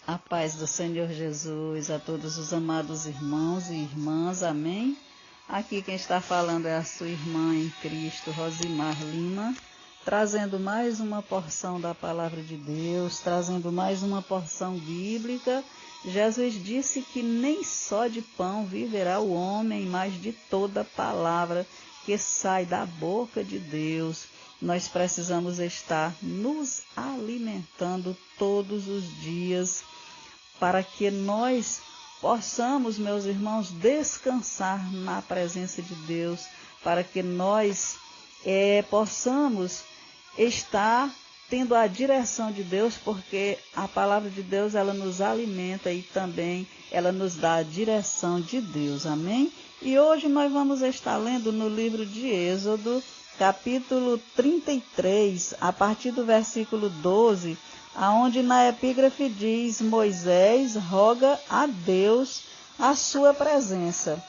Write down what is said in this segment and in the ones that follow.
A paz do Senhor Jesus a todos os amados irmãos e irmãs, amém? Aqui quem está falando é a sua irmã em Cristo, Rosimar Lima, trazendo mais uma porção da palavra de Deus, trazendo mais uma porção bíblica. Jesus disse que nem só de pão viverá o homem, mas de toda palavra que sai da boca de Deus. Nós precisamos estar nos alimentando todos os dias, para que nós possamos, meus irmãos, descansar na presença de Deus, para que nós possamos estar tendo a direção de Deus, porque a palavra de Deus, ela nos alimenta e também ela nos dá a direção de Deus, amém? E hoje nós vamos estar lendo no livro de Êxodo, capítulo 33, a partir do versículo 12, aonde na epígrafe diz: Moisés roga a Deus a sua presença.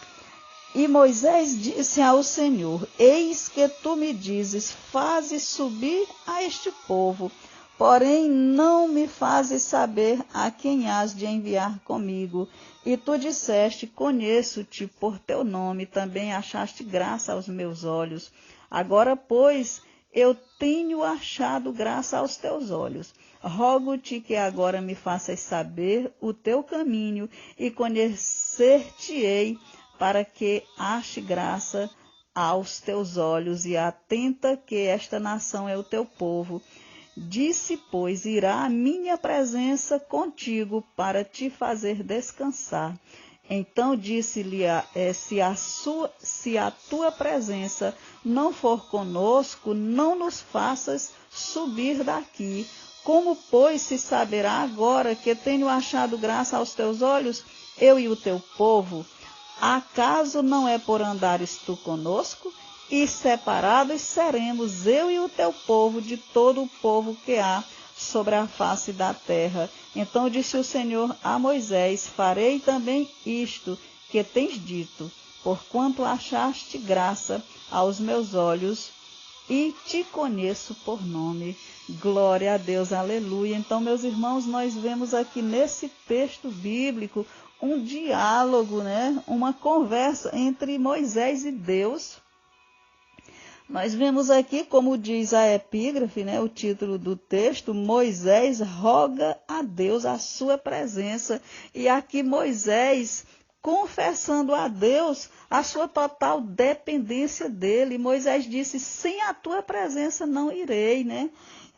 E Moisés disse ao Senhor: Eis que tu me dizes, faze subir a este povo, porém não me fazes saber a quem has de enviar comigo. E tu disseste: Conheço-te por teu nome, também achaste graça aos meus olhos. Agora, pois, eu tenho achado graça aos teus olhos. Rogo-te que agora me faças saber o teu caminho e conhecer-te-ei, para que ache graça aos teus olhos, e atenta que esta nação é o teu povo. Disse, pois, irá a minha presença contigo para te fazer descansar. Então disse-lhe, se a tua presença não for conosco, não nos faças subir daqui. Como, pois, se saberá agora que tenho achado graça aos teus olhos, eu e o teu povo? Acaso não é por andares tu conosco? E separados seremos eu e o teu povo de todo o povo que há sobre a face da terra. Então disse o Senhor a Moisés: Farei também isto que tens dito, porquanto achaste graça aos meus olhos e te conheço por nome. Glória a Deus, aleluia. Então, meus irmãos, nós vemos aqui nesse texto bíblico um diálogo, né? Uma conversa entre Moisés e Deus. Nós vemos aqui, como diz a epígrafe, né, o título do texto: Moisés roga a Deus a sua presença. E aqui Moisés confessando a Deus a sua total dependência dele. Moisés disse: sem a tua presença não irei, né?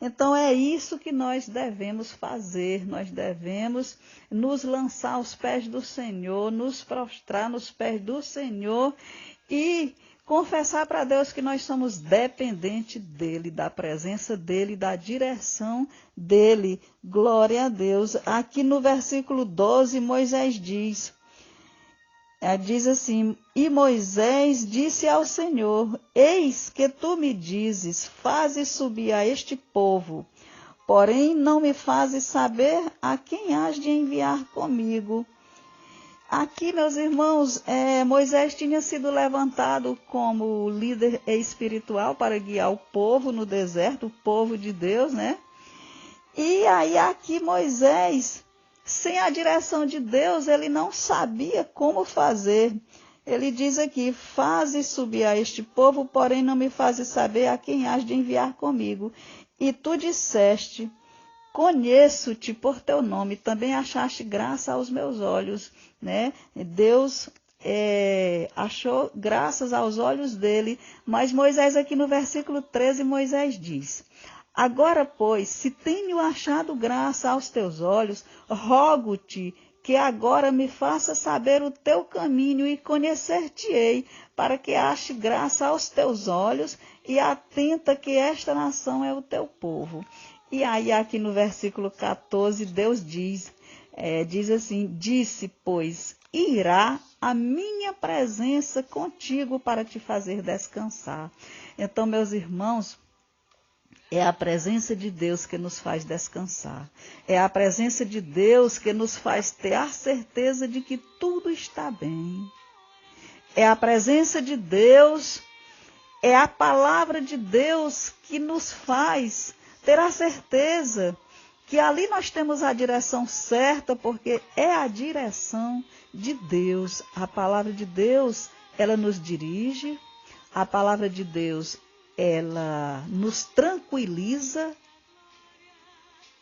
Então é isso que nós devemos fazer. Nós devemos nos lançar aos pés do Senhor, nos prostrar nos pés do Senhor e confessar para Deus que nós somos dependentes dele, da presença dele, da direção dele. Glória a Deus. Aqui no versículo 12, Moisés diz assim: E Moisés disse ao Senhor: Eis que tu me dizes, faze subir a este povo, porém não me fazes saber a quem has de enviar comigo. Aqui, meus irmãos, Moisés tinha sido levantado como líder espiritual para guiar o povo no deserto, o povo de Deus, né? E aí aqui Moisés, sem a direção de Deus, ele não sabia como fazer. Ele diz aqui: faze subir a este povo, porém não me fazes saber a quem has de enviar comigo. E tu disseste: Conheço-te por teu nome, também achaste graça aos meus olhos, né? Deus achou graças aos olhos dele. Mas Moisés, aqui no versículo 13, Moisés diz: Agora, pois, se tenho achado graça aos teus olhos, rogo-te que agora me faça saber o teu caminho e conhecer-te-ei, para que ache graça aos teus olhos, e atenta que esta nação é o teu povo. E aí aqui no versículo 14, Deus diz assim: Disse, pois, irá a minha presença contigo para te fazer descansar. Então, meus irmãos, é a presença de Deus que nos faz descansar. É a presença de Deus que nos faz ter a certeza de que tudo está bem. É a presença de Deus, é a palavra de Deus que nos faz ter a certeza que ali nós temos a direção certa, porque é a direção de Deus. A palavra de Deus, ela nos dirige, a palavra de Deus, ela nos tranquiliza,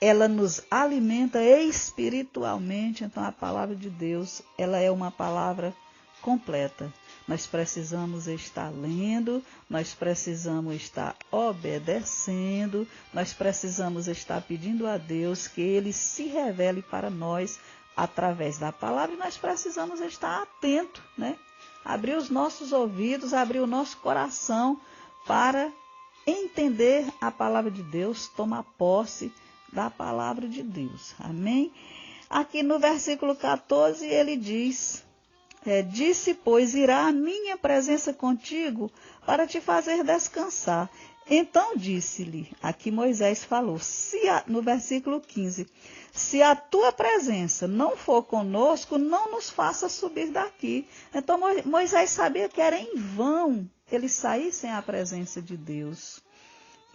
ela nos alimenta espiritualmente. Então a palavra de Deus, ela é uma palavra completa. Nós precisamos estar lendo, nós precisamos estar obedecendo, nós precisamos estar pedindo a Deus que Ele se revele para nós através da palavra, e nós precisamos estar atentos, né? Abrir os nossos ouvidos, abrir o nosso coração para entender a palavra de Deus, tomar posse da palavra de Deus. Amém? Aqui no versículo 14 ele diz... disse, pois, irá a minha presença contigo para te fazer descansar. Então disse-lhe, aqui Moisés falou, no versículo 15, se a tua presença não for conosco, não nos faça subir daqui. Então Moisés sabia que era em vão ele sair sem a presença de Deus.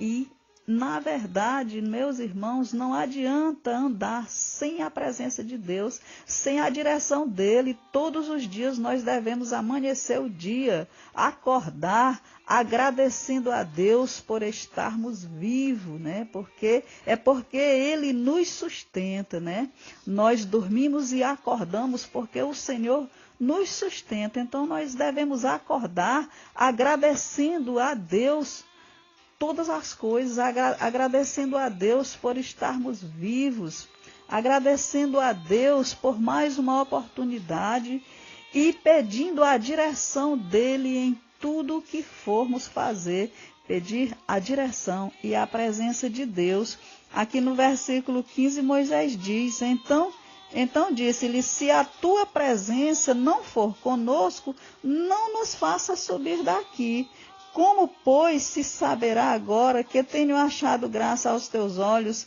E, na verdade, meus irmãos, não adianta andar sem a presença de Deus, sem a direção dele. Todos os dias nós devemos amanhecer o dia, acordar, agradecendo a Deus por estarmos vivos, né? Porque ele nos sustenta, né? Nós dormimos e acordamos porque o Senhor nos sustenta. Então nós devemos acordar agradecendo a Deus todas as coisas, agradecendo a Deus por estarmos vivos, agradecendo a Deus por mais uma oportunidade e pedindo a direção dele em tudo o que formos fazer, pedir a direção e a presença de Deus. Aqui no versículo 15, Moisés diz, então disse-lhe, se a tua presença não for conosco, não nos faça subir daqui. Como, pois, se saberá agora que tenho achado graça aos teus olhos,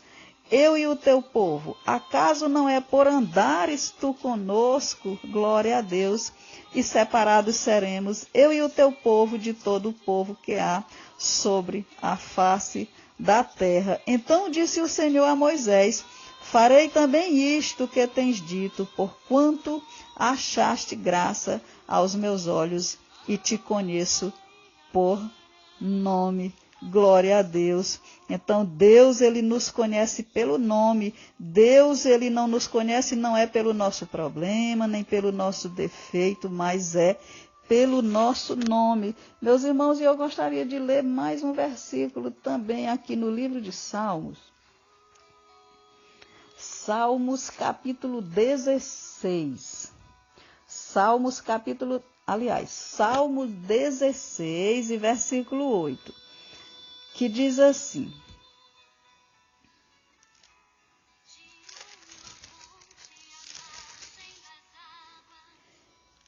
eu e o teu povo? Acaso não é por andares tu conosco, glória a Deus, e separados seremos, eu e o teu povo, de todo o povo que há sobre a face da terra? Então disse o Senhor a Moisés, farei também isto que tens dito, porquanto achaste graça aos meus olhos e te conheço por nome. Glória a Deus. Então Deus, ele nos conhece pelo nome. Deus, ele não nos conhece, não é pelo nosso problema, nem pelo nosso defeito, mas é pelo nosso nome. Meus irmãos, eu gostaria de ler mais um versículo também aqui no livro de Salmos. Salmos capítulo 16. Salmos 16 e versículo 8, que diz assim,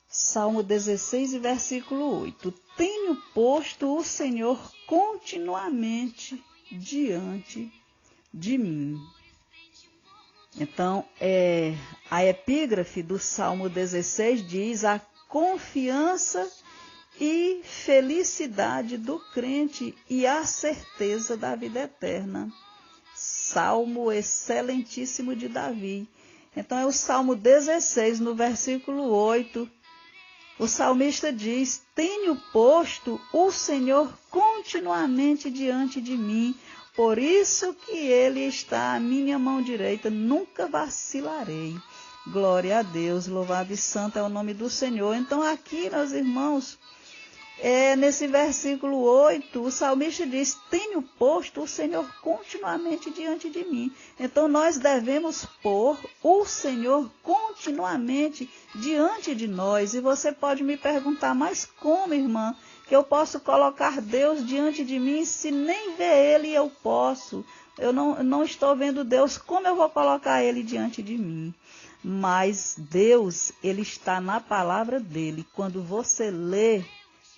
Salmo 16 e versículo 8, tenho posto o Senhor continuamente diante de mim. Então, a epígrafe do Salmo 16 diz, a confiança e felicidade do crente e a certeza da vida eterna. Salmo excelentíssimo de Davi. Então é o Salmo 16, no versículo 8, o salmista diz, tenho posto o Senhor continuamente diante de mim, por isso que ele está à minha mão direita, nunca vacilarei. Glória a Deus, louvado e santo é o nome do Senhor. Então aqui, meus irmãos, nesse versículo 8, o salmista diz, tenho posto o Senhor continuamente diante de mim. Então nós devemos pôr o Senhor continuamente diante de nós. E você pode me perguntar, mas como, irmã, que eu posso colocar Deus diante de mim se nem ver Ele eu posso? Eu não estou vendo Deus, como eu vou colocar Ele diante de mim? Mas Deus, Ele está na palavra dEle. Quando você lê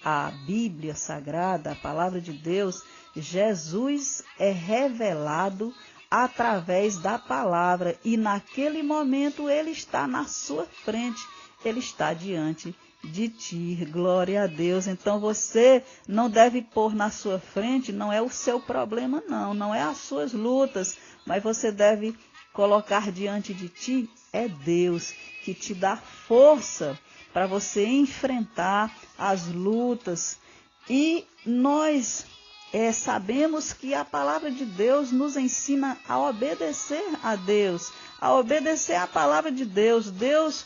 a Bíblia Sagrada, a palavra de Deus, Jesus é revelado através da palavra. E naquele momento Ele está na sua frente, Ele está diante de ti. Glória a Deus. Então você não deve pôr na sua frente, não é o seu problema não é as suas lutas, mas você deve colocar diante de ti é Deus, que te dá força para você enfrentar as lutas. E nós sabemos que a palavra de Deus nos ensina a obedecer a Deus, a obedecer a palavra de Deus. Deus,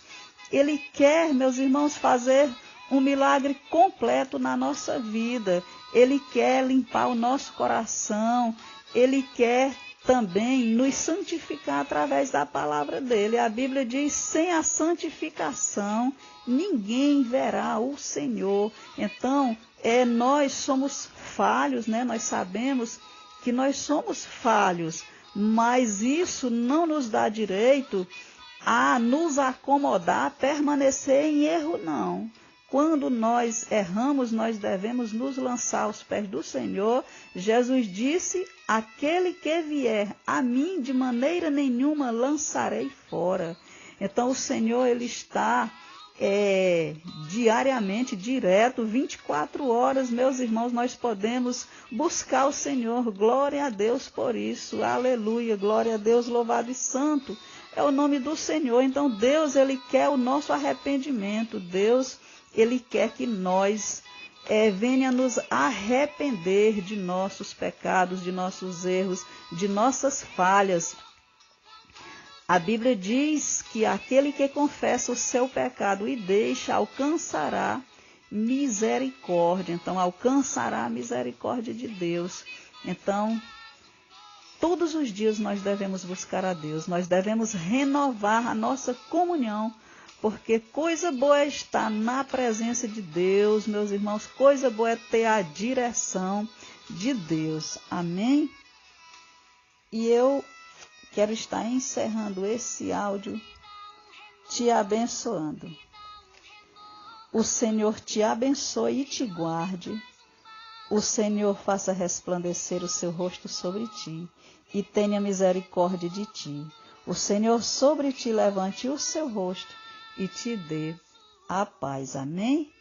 Ele quer, meus irmãos, fazer um milagre completo na nossa vida. Ele quer limpar o nosso coração, Ele quer também nos santificar através da palavra dele. A Bíblia diz, sem a santificação, ninguém verá o Senhor. Então, nós somos falhos, né? Nós sabemos que nós somos falhos, mas isso não nos dá direito a nos acomodar, a permanecer em erro, não. Quando nós erramos, nós devemos nos lançar aos pés do Senhor. Jesus disse, aquele que vier a mim, de maneira nenhuma lançarei fora. Então o Senhor, Ele está diariamente, direto, 24 horas, meus irmãos, nós podemos buscar o Senhor. Glória a Deus por isso, aleluia, glória a Deus, louvado e santo é o nome do Senhor. Então Deus, Ele quer o nosso arrependimento. Deus, Ele quer que nós venha nos arrepender de nossos pecados, de nossos erros, de nossas falhas. A Bíblia diz que aquele que confessa o seu pecado e deixa, alcançará misericórdia. Então, alcançará a misericórdia de Deus. Então, todos os dias nós devemos buscar a Deus, nós devemos renovar a nossa comunhão, porque coisa boa é estar na presença de Deus, meus irmãos, coisa boa é ter a direção de Deus. Amém? E eu quero estar encerrando esse áudio te abençoando. O Senhor te abençoe e te guarde. O Senhor faça resplandecer o seu rosto sobre ti e tenha misericórdia de ti. O Senhor sobre ti levante o seu rosto e te dê a paz. Amém?